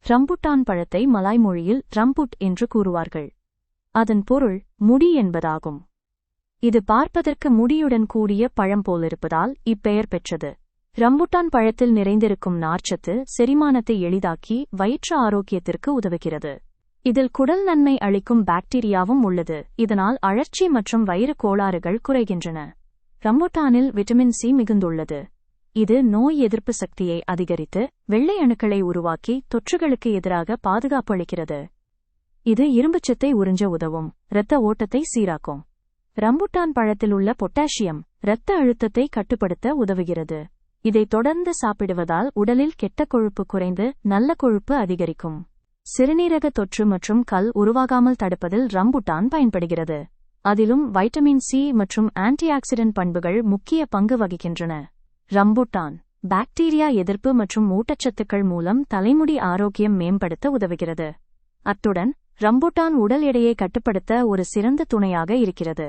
Rambutan பழத்தை Malay மொழியில் ரம்புட் என்று கூறுவார்கள். அதன் பொருள் முடி என்பதாகும். இது பார்ப்பதற்கு முடியுடன் கூடிய பழம் போலிருப்பதால் இப்பெயர் பெற்றது. ரம்புட்டான் பழத்தில் நிறைந்திருக்கும் நார்ச்சத்து செரிமானத்தை எளிதாக்கி வயிற்று ஆரோக்கியத்திற்கு உதவுகிறது. இதில் குடல் நன்மை அளிக்கும் பாக்டீரியாவும் உள்ளது. இதனால் அழற்சி மற்றும் வயிறு கோளாறுகள் குறைகின்றன. ரம்புட்டானில் விட்டமின் சி மிகுந்துள்ளது. இது நோய் எதிர்ப்பு சக்தியை அதிகரித்து வெள்ளை அணுக்களை உருவாக்கி தொற்றுகளுக்கு எதிராக பாதுகாப்பு அளிக்கிறது. இது இரும்புச்சத்தை உறிஞ்ச உதவும். இரத்த ஓட்டத்தை சீராக்கும். ரம்புட்டான் பழத்தில் உள்ள பொட்டாசியம் இரத்த அழுத்தத்தை கட்டுப்படுத்த உதவுகிறது. இதை தொடர்ந்து சாப்பிடுவதால் உடலில் கெட்ட கொழுப்பு குறைந்து நல்ல கொழுப்பு அதிகரிக்கும். சிறுநீரக தொற்று மற்றும் கல் உருவாகாமல் தடுப்பதில் ரம்புட்டான் பயன்படுகிறது. அதிலும் வைட்டமின் சி மற்றும் ஆன்டிஆக்சிடென்ட் பண்புகள் முக்கிய பங்கு வகிக்கின்றன. ரம்புட்டான் பாக்டீரியா எதிர்ப்பு மற்றும் ஊட்டச்சத்துக்கள் மூலம் தலைமுடி ஆரோக்கியம் மேம்படுத்த உதவுகிறது. அத்துடன் ரம்புட்டான் உடல் எடையை கட்டுப்படுத்த ஒரு சிறந்த துணையாக இருக்கிறது.